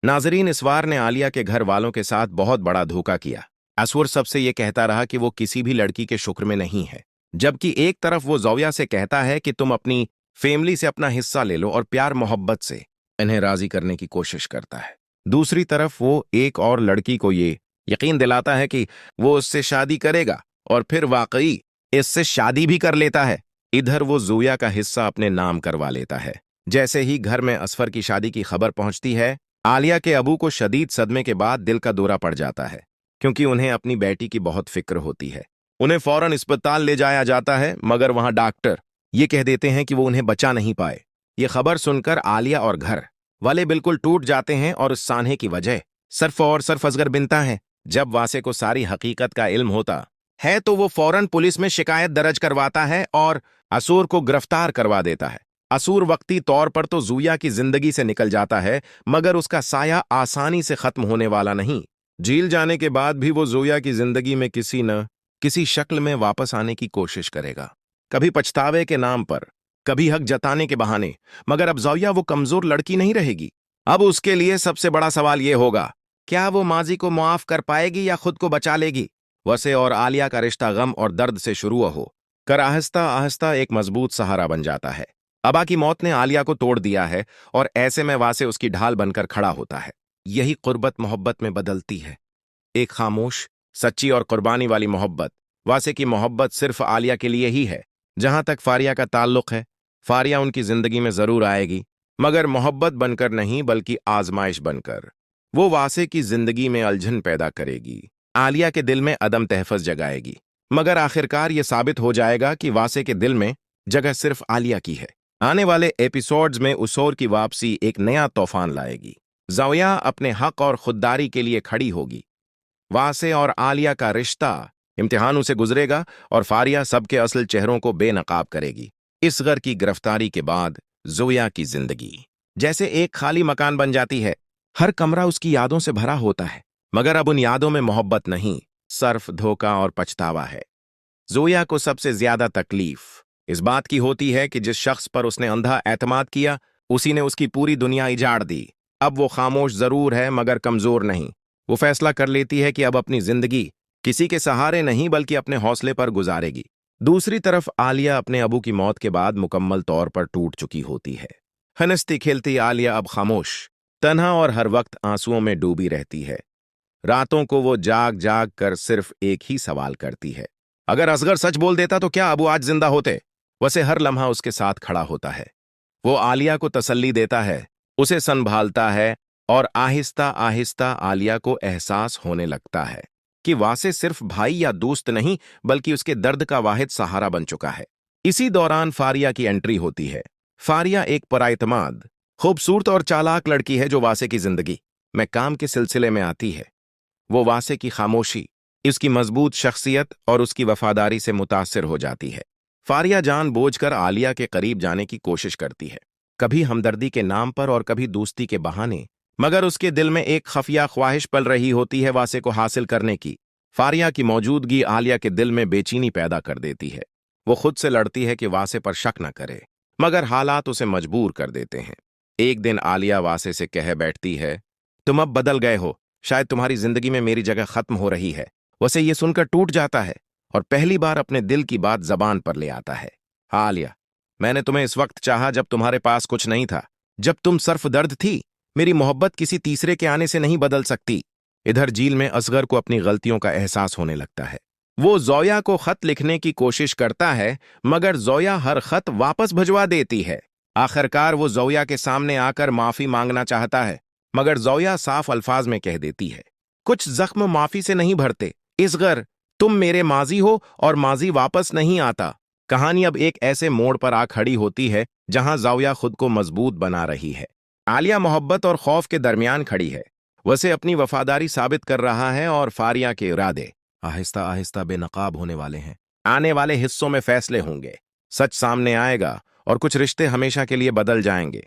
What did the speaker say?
नाजरीन, इस वार ने आलिया के घर वालों के साथ बहुत बड़ा धोखा किया। असवर सबसे ये कहता रहा कि वो किसी भी लड़की के शुक्र में नहीं है, जबकि एक तरफ वो ज़ौया से कहता है कि तुम अपनी फैमिली से अपना हिस्सा ले लो और प्यार मोहब्बत से इन्हें राजी करने की कोशिश करता है। दूसरी तरफ वो एक और लड़की को ये यकीन दिलाता है कि वो उससे शादी करेगा और फिर वाकई इससे शादी भी कर लेता है। इधर वो ज़ोया का हिस्सा अपने नाम करवा लेता है। जैसे ही घर में असफर की शादी की खबर पहुंचती है, आलिया के अबू को शदीद सदमे के बाद दिल का दौरा पड़ जाता है, क्योंकि उन्हें अपनी बेटी की बहुत फिक्र होती है। उन्हें फौरन अस्पताल ले जाया जाता है, मगर वहां डॉक्टर ये कह देते हैं कि वो उन्हें बचा नहीं पाए। ये खबर सुनकर आलिया और घर वाले बिल्कुल टूट जाते हैं और उस सान्हे की वजह सिर्फ असगर बिनता है। जब वासे को सारी हकीकत का इल्म होता है तो वो फौरन पुलिस में शिकायत दर्ज करवाता है और असूर को गिरफ्तार करवा देता है। असूर वक्ती तौर पर तो ज़ोया की जिंदगी से निकल जाता है, मगर उसका साया आसानी से खत्म होने वाला नहीं। जेल जाने के बाद भी वो ज़ोया की जिंदगी में किसी न किसी शक्ल में वापस आने की कोशिश करेगा, कभी पछतावे के नाम पर, कभी हक जताने के बहाने। मगर अब ज़ोया वो कमजोर लड़की नहीं रहेगी। अब उसके लिए सबसे बड़ा सवाल यह होगा, क्या वो माजी को मुआफ कर पाएगी या खुद को बचा लेगी। वसे और आलिया का रिश्ता गम और दर्द से शुरू हो कर आहिस्ता आहिस्ता एक मजबूत सहारा बन जाता है। अबा की मौत ने आलिया को तोड़ दिया है और ऐसे में वासे उसकी ढाल बनकर खड़ा होता है। यही कुर्बत मोहब्बत में बदलती है, एक खामोश, सच्ची और कुर्बानी वाली मोहब्बत। वासे की मोहब्बत सिर्फ आलिया के लिए ही है। जहां तक फारिया का ताल्लुक है, फारिया उनकी जिंदगी में जरूर आएगी, मगर मोहब्बत बनकर नहीं बल्कि आजमाइश बनकर। वो वासे की जिंदगी में उलझन पैदा करेगी, आलिया के दिल में अदम तहफ़्फ़ुज़ जगाएगी, मगर आखिरकार ये साबित हो जाएगा कि वासे के दिल में जगह सिर्फ आलिया की है। आने वाले एपिसोड्स में उसौर की वापसी एक नया तूफान लाएगी। ज़ौया अपने हक और खुददारी के लिए खड़ी होगी। वासे और आलिया का रिश्ता इम्तिहानों से गुजरेगा और फारिया सबके असल चेहरों को बेनकाब करेगी। इस घर की गिरफ्तारी के बाद ज़ोया की जिंदगी जैसे एक खाली मकान बन जाती है। हर कमरा उसकी यादों से भरा होता है, मगर अब उन यादों में मोहब्बत नहीं, सिर्फ धोखा और पछतावा है। ज़ोया को सबसे ज्यादा तकलीफ इस बात की होती है कि जिस शख्स पर उसने अंधा एतमाद किया, उसी ने उसकी पूरी दुनिया इजाड़ दी। अब वो खामोश जरूर है मगर कमजोर नहीं। वो फैसला कर लेती है कि अब अपनी जिंदगी किसी के सहारे नहीं बल्कि अपने हौसले पर गुजारेगी। दूसरी तरफ आलिया अपने अबू की मौत के बाद मुकम्मल तौर पर टूट चुकी होती है। हंसती खेलती आलिया अब खामोश, तन्हा और हर वक्त आंसुओं में डूबी रहती है। रातों को वो जाग जाग कर सिर्फ एक ही सवाल करती है, अगर असगर सच बोल देता तो क्या अबू आज जिंदा होते। वैसे हर लम्हा उसके साथ खड़ा होता है। वो आलिया को तसल्ली देता है, उसे संभालता है और आहिस्ता आहिस्ता आलिया को एहसास होने लगता है कि वासे सिर्फ भाई या दोस्त नहीं बल्कि उसके दर्द का वाहिद सहारा बन चुका है। इसी दौरान फारिया की एंट्री होती है। फारिया एक पराइतमाद, खूबसूरत और चालाक लड़की है जो वासे की जिंदगी में काम के सिलसिले में आती है। वो वासे की खामोशी, उसकी मजबूत शख्सियत और उसकी वफादारी से मुतासिर हो जाती है। फारिया जानबूझकर आलिया के करीब जाने की कोशिश करती है, कभी हमदर्दी के नाम पर और कभी दोस्ती के बहाने, मगर उसके दिल में एक खफिया ख्वाहिश पल रही होती है वासे को हासिल करने की। फारिया की मौजूदगी आलिया के दिल में बेचैनी पैदा कर देती है। वो खुद से लड़ती है कि वासे पर शक न करे, मगर हालात उसे मजबूर कर देते हैं। एक दिन आलिया वासे से कह बैठती है, तुम अब बदल गए हो, शायद तुम्हारी जिंदगी में मेरी जगह खत्म हो रही है। वैसे ये सुनकर टूट जाता है और पहली बार अपने दिल की बात जबान पर ले आता है। हाँ आलिया, मैंने तुम्हें इस वक्त चाहा जब तुम्हारे पास कुछ नहीं था, जब तुम सिर्फ दर्द थी। मेरी मोहब्बत किसी तीसरे के आने से नहीं बदल सकती। इधर जेल में असगर को अपनी गलतियों का एहसास होने लगता है। वो ज़ौया को खत लिखने की कोशिश करता है, मगर ज़ौया हर खत वापस भिजवा देती है। आखिरकार वो ज़ौया के सामने आकर माफी मांगना चाहता है, मगर ज़ौया साफ अल्फाज में कह देती है, कुछ जख्म माफी से नहीं भरते। इसगर तुम मेरे माजी हो और माजी वापस नहीं आता। कहानी अब एक ऐसे मोड़ पर आ खड़ी होती है जहां ज़ौया खुद को मजबूत बना रही है। आलिया मोहब्बत और खौफ के दरमियान खड़ी है। वसे अपनी वफादारी साबित कर रहा है और फारिया के इरादे आहिस्ता आहिस्ता बेनकाब होने वाले हैं। आने वाले हिस्सों में फैसले होंगे, सच सामने आएगा और कुछ रिश्ते हमेशा के लिए बदल जाएंगे।